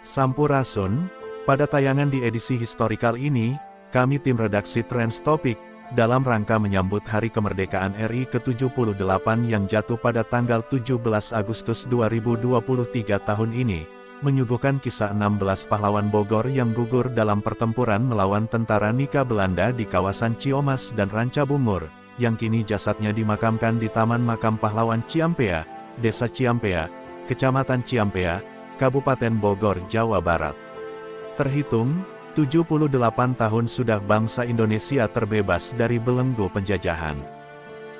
Sampurasun, pada tayangan di edisi historikal ini, kami tim redaksi Trends Topic, dalam rangka menyambut Hari Kemerdekaan RI ke-78 yang jatuh pada tanggal 17 Agustus 2023 tahun ini, menyuguhkan kisah 16 pahlawan Bogor yang gugur dalam pertempuran melawan tentara Nika Belanda di kawasan Ciomas dan Ranca Bungur, yang kini jasadnya dimakamkan di Taman Makam Pahlawan Ciampea, Desa Ciampea, Kecamatan Ciampea, Kabupaten Bogor, Jawa Barat. Terhitung, 78 tahun sudah bangsa Indonesia terbebas dari belenggu penjajahan.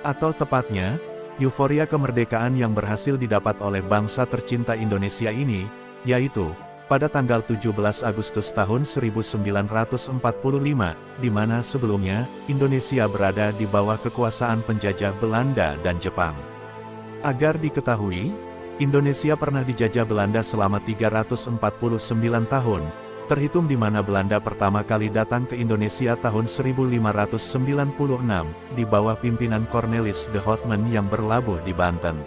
Atau tepatnya, euforia kemerdekaan yang berhasil didapat oleh bangsa tercinta Indonesia ini, yaitu, pada tanggal 17 Agustus tahun 1945, di mana sebelumnya, Indonesia berada di bawah kekuasaan penjajah Belanda dan Jepang. Agar diketahui, Indonesia pernah dijajah Belanda selama 349 tahun, terhitung di mana Belanda pertama kali datang ke Indonesia tahun 1596, di bawah pimpinan Cornelis de Houtman yang berlabuh di Banten.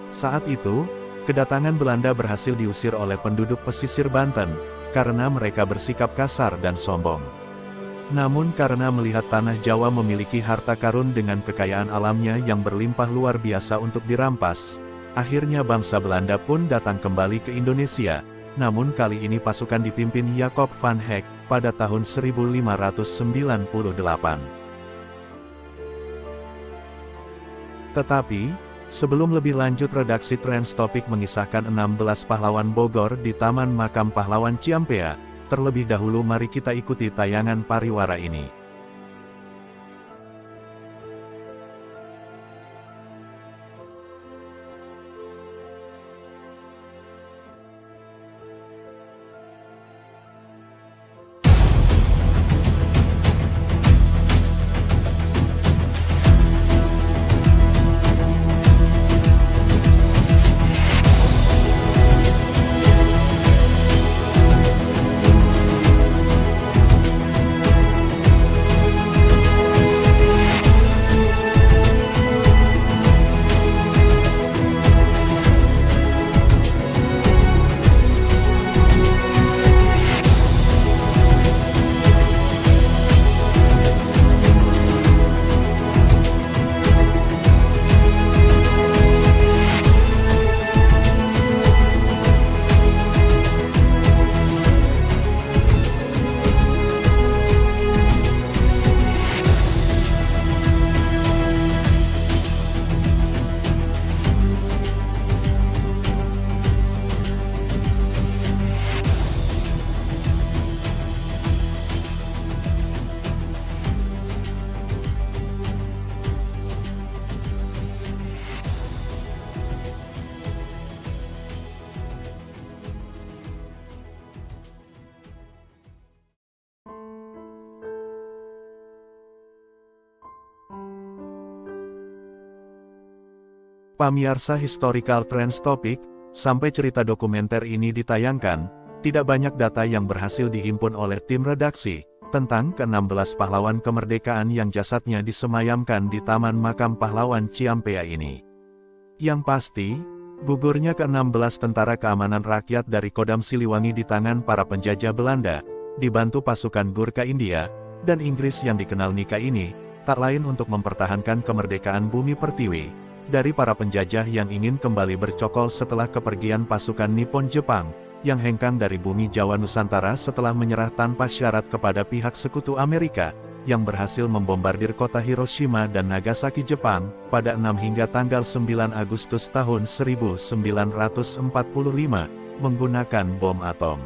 Saat itu, kedatangan Belanda berhasil diusir oleh penduduk pesisir Banten, karena mereka bersikap kasar dan sombong. Namun karena melihat tanah Jawa memiliki harta karun dengan kekayaan alamnya yang berlimpah luar biasa untuk dirampas, akhirnya bangsa Belanda pun datang kembali ke Indonesia, namun kali ini pasukan dipimpin Jacob van Heck, pada tahun 1598. Tetapi, sebelum lebih lanjut redaksi Trends Topic mengisahkan 16 pahlawan Bogor di Taman Makam Pahlawan Ciampea, terlebih dahulu mari kita ikuti tayangan pariwara ini. Pamirsa Historical Trends Topic, sampai cerita dokumenter ini ditayangkan, tidak banyak data yang berhasil dihimpun oleh tim redaksi, tentang ke-16 pahlawan kemerdekaan yang jasadnya disemayamkan di Taman Makam Pahlawan Ciampea ini. Yang pasti, gugurnya ke-16 tentara keamanan rakyat dari Kodam Siliwangi di tangan para penjajah Belanda, dibantu pasukan Gurkha India, dan Inggris yang dikenal Nika ini, tak lain untuk mempertahankan kemerdekaan bumi pertiwi, dari para penjajah yang ingin kembali bercokol setelah kepergian pasukan Nippon Jepang, yang hengkang dari bumi Jawa Nusantara setelah menyerah tanpa syarat kepada pihak sekutu Amerika, yang berhasil membombardir kota Hiroshima dan Nagasaki Jepang, pada 6 hingga tanggal 9 Agustus tahun 1945, menggunakan bom atom.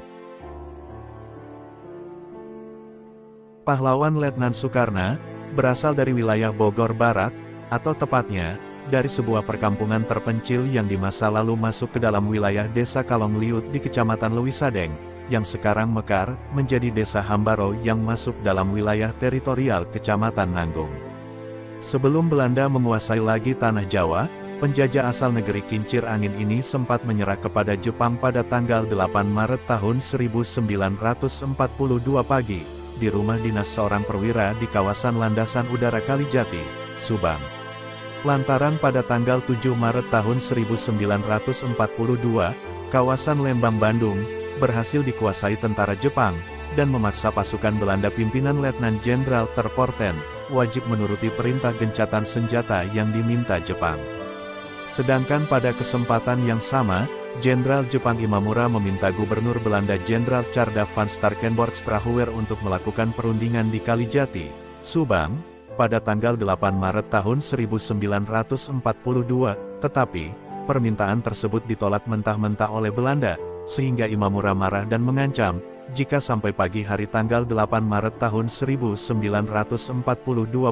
Pahlawan Letnan Soekarno, berasal dari wilayah Bogor Barat, atau tepatnya, dari sebuah perkampungan terpencil yang di masa lalu masuk ke dalam wilayah Desa Kalongliut di Kecamatan Lewisadeng, yang sekarang mekar menjadi Desa Hambaro yang masuk dalam wilayah teritorial Kecamatan Nanggung. Sebelum Belanda menguasai lagi tanah Jawa, penjajah asal negeri kincir angin ini sempat menyerah kepada Jepang pada tanggal 8 Maret tahun 1942 pagi, di rumah dinas seorang perwira di kawasan Landasan Udara Kalijati, Subang. Lantaran pada tanggal 7 Maret tahun 1942, kawasan Lembang Bandung, berhasil dikuasai tentara Jepang, dan memaksa pasukan Belanda pimpinan Letnan Jenderal Terporten, wajib menuruti perintah gencatan senjata yang diminta Jepang. Sedangkan pada kesempatan yang sama, Jenderal Jepang Imamura meminta Gubernur Belanda Jenderal Tjarda van Starkenborg-Strahuwer untuk melakukan perundingan di Kalijati, Subang, pada tanggal 8 Maret tahun 1942, tetapi, permintaan tersebut ditolak mentah-mentah oleh Belanda, sehingga Imamura marah dan mengancam, jika sampai pagi hari tanggal 8 Maret tahun 1942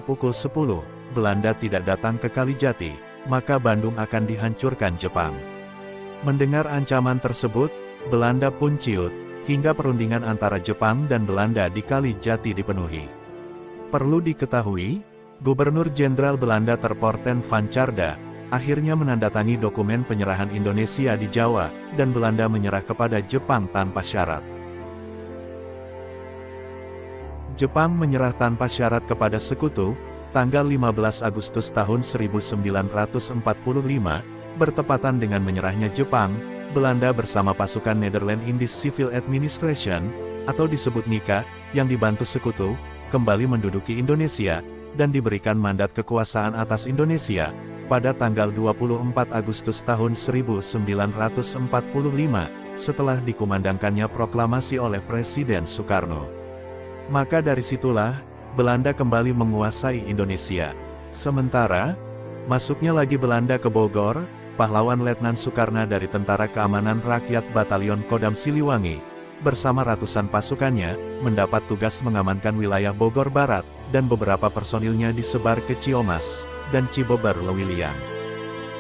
pukul 10, Belanda tidak datang ke Kalijati, maka Bandung akan dihancurkan Jepang. Mendengar ancaman tersebut, Belanda pun ciut, hingga perundingan antara Jepang dan Belanda di Kalijati dipenuhi. Perlu diketahui, Gubernur Jenderal Belanda Terporten van Tjarda, akhirnya menandatangani dokumen penyerahan Indonesia di Jawa, dan Belanda menyerah kepada Jepang tanpa syarat. Jepang menyerah tanpa syarat kepada Sekutu, tanggal 15 Agustus tahun 1945, bertepatan dengan menyerahnya Jepang, Belanda bersama pasukan Netherlands Indies Civil Administration, atau disebut NICA, yang dibantu Sekutu, kembali menduduki Indonesia, dan diberikan mandat kekuasaan atas Indonesia, pada tanggal 24 Agustus tahun 1945, setelah dikumandangkannya proklamasi oleh Presiden Soekarno. Maka dari situlah, Belanda kembali menguasai Indonesia. Sementara, masuknya lagi Belanda ke Bogor, pahlawan Letnan Soekarno dari Tentara Keamanan Rakyat Batalion Kodam Siliwangi, bersama ratusan pasukannya, mendapat tugas mengamankan wilayah Bogor Barat, dan beberapa personilnya disebar ke Ciamis dan Cibober Lewiliang.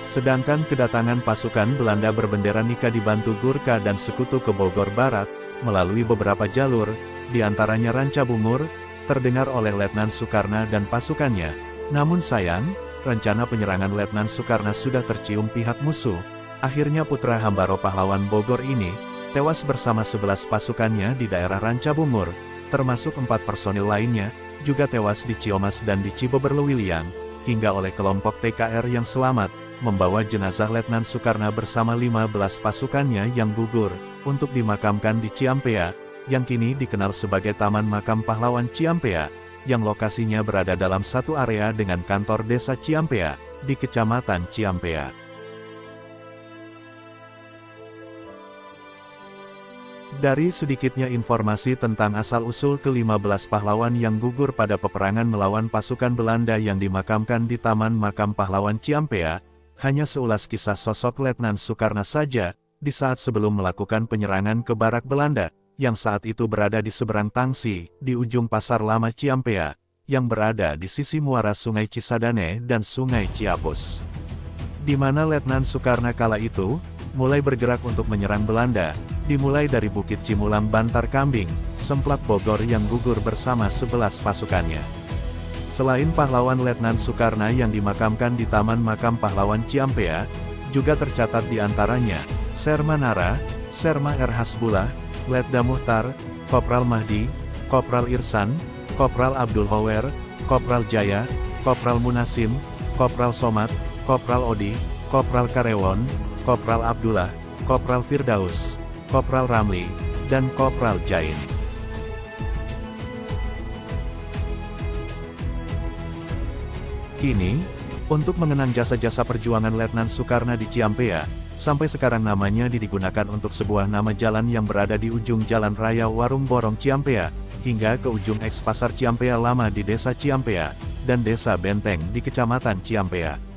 Sedangkan kedatangan pasukan Belanda berbendera NICA dibantu Gurkha dan Sekutu ke Bogor Barat, melalui beberapa jalur, diantaranya Rancabungur, terdengar oleh Letnan Soekarno dan pasukannya. Namun sayang, rencana penyerangan Letnan Soekarno sudah tercium pihak musuh. Akhirnya putra Hambaro pahlawan Bogor ini, tewas bersama 11 pasukannya di daerah Rancabungur, termasuk 4 personil lainnya, juga tewas di Ciamis dan di Cibober Lewiliang, hingga oleh kelompok TKR yang selamat, membawa jenazah Letnan Soekarno bersama 15 pasukannya yang gugur, untuk dimakamkan di Ciampea, yang kini dikenal sebagai Taman Makam Pahlawan Ciampea, yang lokasinya berada dalam satu area dengan kantor desa Ciampea, di Kecamatan Ciampea. Dari sedikitnya informasi tentang asal-usul ke-15 pahlawan yang gugur pada peperangan melawan pasukan Belanda yang dimakamkan di Taman Makam Pahlawan Ciampea, hanya seulas kisah sosok Letnan Soekarno saja, di saat sebelum melakukan penyerangan ke barak Belanda, yang saat itu berada di seberang Tangsi, di ujung Pasar Lama Ciampea, yang berada di sisi muara Sungai Cisadane dan Sungai Ciapus. Di mana Letnan Soekarno kala itu, mulai bergerak untuk menyerang Belanda, dimulai dari Bukit Cimulang Bantar Kambing, Semplak Bogor yang gugur bersama 11 pasukannya. Selain pahlawan Letnan Soekarno yang dimakamkan di Taman Makam Pahlawan Ciampea, juga tercatat di antaranya, Serma Nara, Serma R. Hasbullah, Letda Muhtar, Kopral Mahdi, Kopral Irsan, Kopral Abdul Hower, Kopral Jaya, Kopral Munasim, Kopral Somad, Kopral Odi, Kopral Karewon, Kopral Abdullah, Kopral Firdaus, Kopral Ramli, dan Kopral Jain. Kini, untuk mengenang jasa-jasa perjuangan Letnan Soekarno di Ciampea, sampai sekarang namanya digunakan untuk sebuah nama jalan yang berada di ujung Jalan Raya Warung Borong Ciampea, hingga ke ujung eks Pasar Ciampea Lama di Desa Ciampea, dan Desa Benteng di Kecamatan Ciampea.